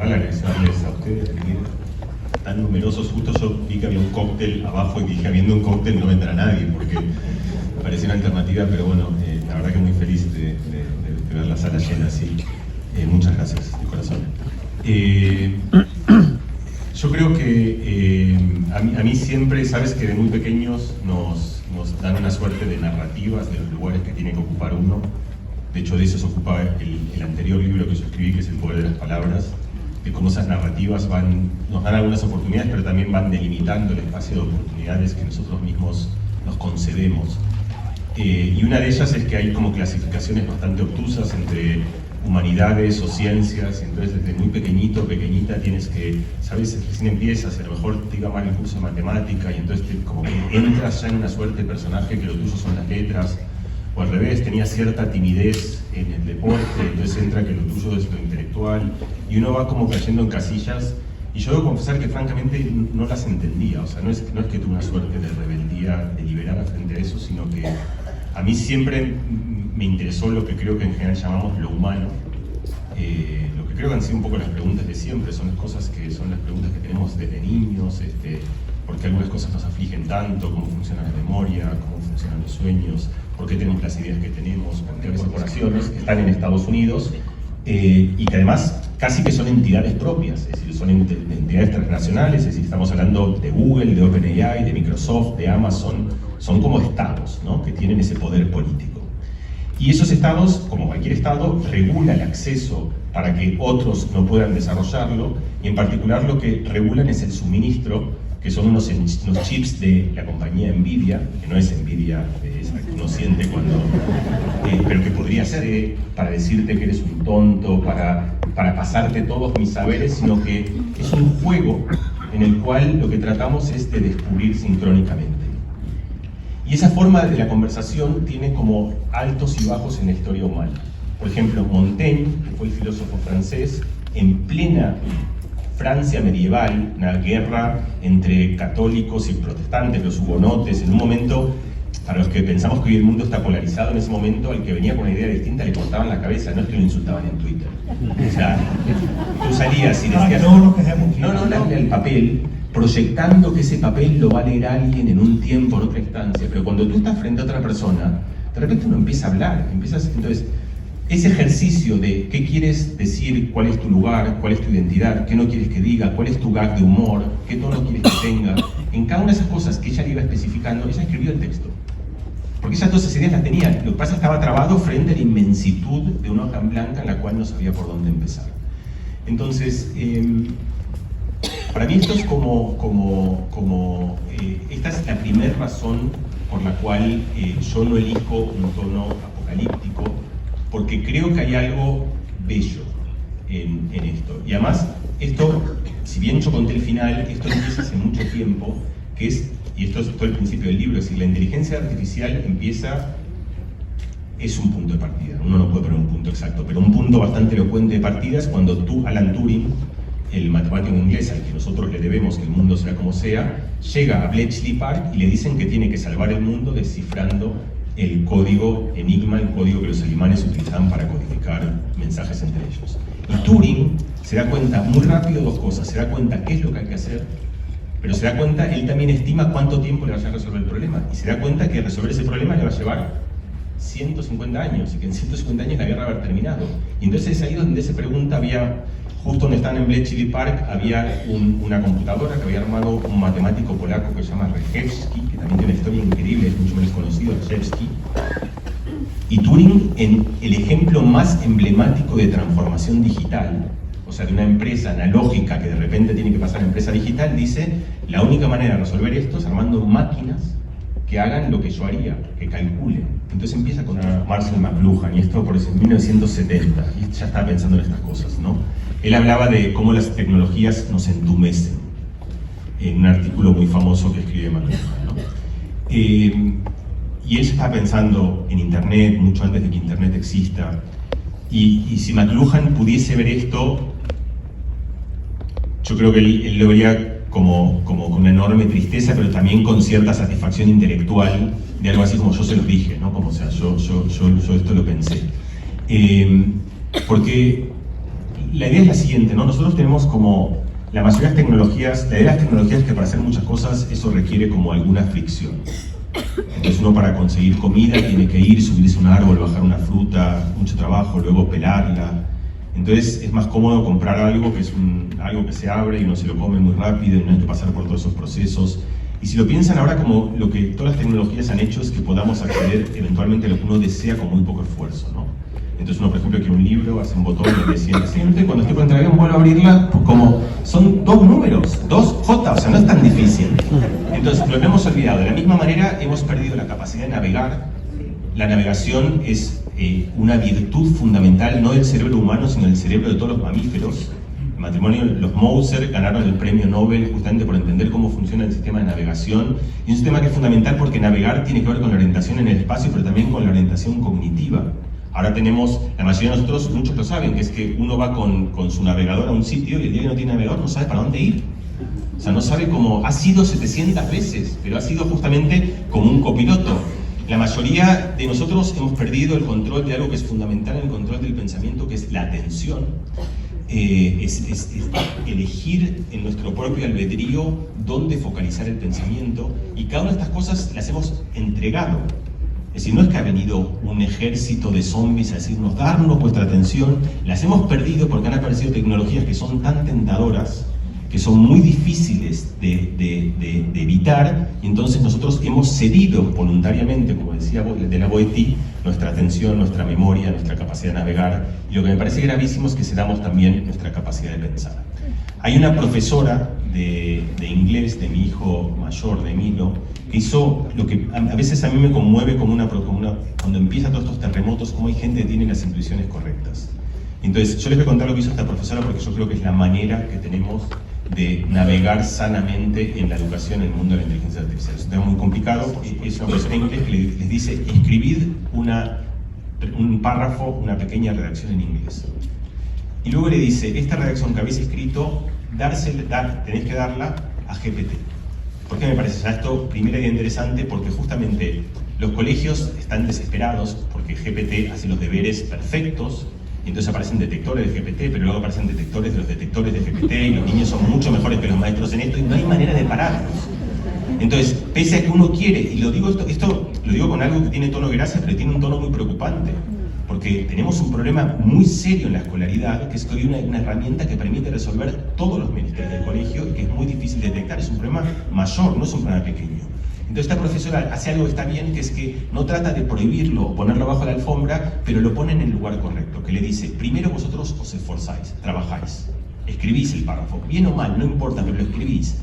principal agradecerles a ustedes de venir tan numerosos. Justo yo vi que había un cóctel abajo y dije, habiendo un cóctel no vendrá nadie, porque me parecía una alternativa, pero bueno, la verdad que muy feliz de ver la sala llena así. Muchas gracias, de corazón. Yo creo que a mí siempre, sabes que de muy pequeños nos dan una suerte de narrativas de los lugares que tiene que ocupar uno. De hecho, de eso se ocupa el anterior libro que yo escribí, que es El poder de las palabras, de cómo esas narrativas nos dan algunas oportunidades, pero también van delimitando el espacio de oportunidades que nosotros mismos nos concedemos. Y una de ellas es que hay como clasificaciones bastante obtusas entre humanidades o ciencias, y entonces desde muy pequeñito, pequeñita, tienes que, sabes, recién empiezas y a lo mejor te iba mal el curso de matemática y entonces como que entras ya en una suerte de personaje que lo tuyo son las letras, o al revés, tenías cierta timidez en el deporte, entonces entra que lo tuyo es lo intelectual, y uno va como cayendo en casillas, y yo debo confesar que francamente no las entendía, o sea, no es que tuve una suerte de rebeldía deliberada frente a eso, sino que a mí siempre me interesó lo que creo que en general llamamos lo humano, lo que creo que han sido un poco las preguntas de siempre, son las cosas que son las preguntas que tenemos desde niños, por qué algunas cosas nos afligen tanto, cómo funciona la memoria, cómo funcionan los sueños, por qué tenemos las ideas que tenemos, por qué a veces corporaciones que están en Estados Unidos y que además casi que son entidades propias, es decir, son entidades transnacionales, es decir, estamos hablando de Google, de OpenAI, de Microsoft, de Amazon, son como estados, ¿no?, que tienen ese poder político. Y esos estados, como cualquier estado, regula el acceso para que otros no puedan desarrollarlo, y en particular lo que regulan es el suministro, que son unos chips de la compañía Nvidia, que no es Nvidia esa que uno siente cuando... pero que podría ser para decirte que eres un tonto, para pasarte todos mis saberes, sino que es un juego en el cual lo que tratamos es de descubrir sincrónicamente. Y esa forma de la conversación tiene como altos y bajos en la historia humana. Por ejemplo, Montaigne, que fue el filósofo francés, en plena Francia medieval, una guerra entre católicos y protestantes, los hugonotes, en un momento, para los que pensamos que hoy el mundo está polarizado, en ese momento al que venía con una idea distinta le cortaban la cabeza, no es que lo insultaban en Twitter. O sea, tú salías y decías... No, el papel, proyectando que ese papel lo va a leer alguien en un tiempo, en otra instancia, pero cuando tú estás frente a otra persona, de repente uno empieza a hablar, entonces, ese ejercicio de qué quieres decir, cuál es tu lugar, cuál es tu identidad, qué no quieres que diga, cuál es tu gag de humor, qué tono quieres que tenga, en cada una de esas cosas que ella le iba especificando, ella escribió el texto. Porque esas dos ideas las tenía, lo que pasa estaba trabado frente a la inmensitud de una hoja en blanca en la cual no sabía por dónde empezar. Entonces, para mí esto es esta es la primera razón por la cual yo no elijo un tono apocalíptico, porque creo que hay algo bello en esto. Y además, esto, si bien yo conté el final, esto empieza hace mucho tiempo, que es, y esto es todo el principio del libro, es decir, la inteligencia artificial es un punto de partida, uno no puede poner un punto exacto, pero un punto bastante elocuente de partida es cuando Alan Turing, el matemático inglés al que nosotros le debemos que el mundo sea como sea, llega a Bletchley Park y le dicen que tiene que salvar el mundo descifrando el código Enigma, el código que los alemanes utilizaban para codificar mensajes entre ellos. Y Turing se da cuenta muy rápido de dos cosas, se da cuenta qué es lo que hay que hacer, pero se da cuenta, él también estima cuánto tiempo le vaya a resolver el problema, y se da cuenta que resolver ese problema le va a llevar 150 años, y que en 150 años la guerra va a haber terminado. Y entonces es ahí donde se pregunta, justo donde están en Bletchley Park, había una computadora que había armado un matemático polaco que se llama Rejewski, que también tiene una historia increíble, es mucho menos conocido, Rejewski. Y Turing, en el ejemplo más emblemático de transformación digital, o sea, de una empresa analógica que de repente tiene que pasar a empresa digital, dice, la única manera de resolver esto es armando máquinas que hagan lo que yo haría, que calculen. Entonces empieza con Marshall McLuhan, y esto por eso en 1970, y ya estaba pensando en estas cosas, ¿no? Él hablaba de cómo las tecnologías nos entumecen, en un artículo muy famoso que escribe McLuhan, ¿no? Y él ya estaba pensando en Internet, mucho antes de que Internet exista, y si McLuhan pudiese ver esto, yo creo que él lo vería como con una enorme tristeza, pero también con cierta satisfacción intelectual, de algo así como yo se los dije, ¿no? Como, o sea, yo esto lo pensé. Porque la idea es la siguiente, ¿no? Nosotros tenemos como la mayoría de las tecnologías, la idea de las tecnologías es que para hacer muchas cosas eso requiere como alguna fricción. Entonces uno para conseguir comida tiene que ir, subirse a un árbol, bajar una fruta, mucho trabajo, luego pelarla. Entonces es más cómodo comprar algo que es algo que se abre y uno se lo come muy rápido y no hay que pasar por todos esos procesos. Y si lo piensan ahora, como lo que todas las tecnologías han hecho es que podamos acceder eventualmente a lo que uno desea con muy poco esfuerzo, ¿no? Entonces uno, por ejemplo, quiere un libro, hace un botón y le siente, siempre cuando estoy por entrar avión vuelvo a abrirla, pues como son 2 números, 2J, o sea, no es tan difícil. Entonces lo hemos olvidado. De la misma manera hemos perdido la capacidad de navegar. La navegación es una virtud fundamental, no del cerebro humano, sino del cerebro de todos los mamíferos. El matrimonio, los Mauser ganaron el premio Nobel justamente por entender cómo funciona el sistema de navegación. Y es un tema que es fundamental porque navegar tiene que ver con la orientación en el espacio, pero también con la orientación cognitiva. Ahora tenemos, la mayoría de nosotros, muchos lo saben, que es que uno va con su navegador a un sitio y el día que no tiene navegador no sabe para dónde ir. O sea, no sabe cómo, ha sido 700 veces, pero ha sido justamente como un copiloto. La mayoría de nosotros hemos perdido el control de algo que es fundamental en el control del pensamiento, que es la atención. Es elegir en nuestro propio albedrío dónde focalizar el pensamiento, y cada una de estas cosas las hemos entregado. Es decir, no es que ha venido un ejército de zombies a decirnos, darnos vuestra atención, las hemos perdido porque han aparecido tecnologías que son tan tentadoras, que son muy difíciles de evitar, y entonces nosotros hemos cedido voluntariamente, como decía de la Boetí, nuestra atención, nuestra memoria, nuestra capacidad de navegar, y lo que me parece gravísimo es que cedamos también nuestra capacidad de pensar. Hay una profesora de inglés de mi hijo mayor, de Emilio, que hizo lo que a veces a mí me conmueve como cuando empiezan todos estos terremotos, cómo hay gente que tiene las intuiciones correctas. Entonces, yo les voy a contar lo que hizo esta profesora porque yo creo que es la manera que tenemos de navegar sanamente en la educación en el mundo de la inteligencia artificial. Es un tema muy complicado, es una profesora en inglés que les dice, escribid un párrafo, una pequeña redacción en inglés. Y luego le dice, esta redacción que habéis escrito, tenéis que darla a GPT. ¿Por qué me parece esto? Primera idea interesante, porque justamente los colegios están desesperados porque GPT hace los deberes perfectos, y entonces aparecen detectores de GPT, pero luego aparecen detectores de los detectores de GPT, y los niños son mucho mejores que los maestros en esto, y no hay manera de pararlos. Entonces, pese a que uno quiere, y lo digo esto lo digo con algo que tiene tono de gracia, pero tiene un tono muy preocupante, porque tenemos un problema muy serio en la escolaridad, que es que hoy hay una herramienta que permite resolver todos los menesteres del colegio y que es muy difícil de detectar. Es un problema mayor, no es un problema pequeño. Entonces esta profesora hace algo que está bien, que es que no trata de prohibirlo o ponerlo bajo la alfombra, pero lo pone en el lugar correcto, que le dice, primero vosotros os esforzáis, trabajáis, escribís el párrafo, bien o mal, no importa, pero lo escribís.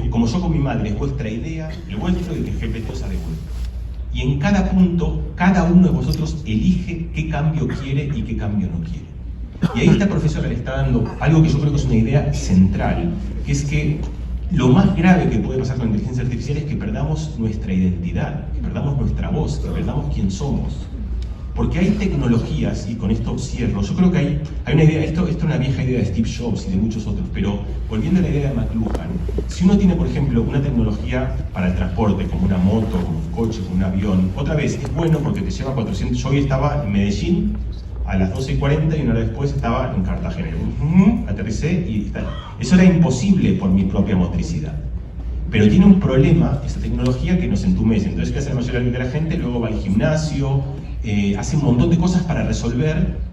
Como yo con mi madre, es vuestra idea, el vuestro, y que GPT os ha devuelto. Y en cada punto, cada uno de vosotros elige qué cambio quiere y qué cambio no quiere. Y ahí esta profesora le está dando algo que yo creo que es una idea central, que es que lo más grave que puede pasar con la inteligencia artificial es que perdamos nuestra identidad, que perdamos nuestra voz, que perdamos quién somos. Porque hay tecnologías, y con esto cierro, yo creo que hay una idea, esto es una vieja idea de Steve Jobs y de muchos otros, pero volviendo a la idea de McLuhan, si uno tiene, por ejemplo, una tecnología para el transporte, como una moto, como un coche, como un avión, otra vez es bueno porque te lleva 400, yo hoy estaba en Medellín a las 12:40 y una hora después estaba en Cartagena, aterricé y tal. Eso era imposible por mi propia motricidad. Pero tiene un problema, esta tecnología, que nos entumece. Entonces, ¿qué hace la mayoría de la gente? Luego va al gimnasio, hace un montón de cosas para resolver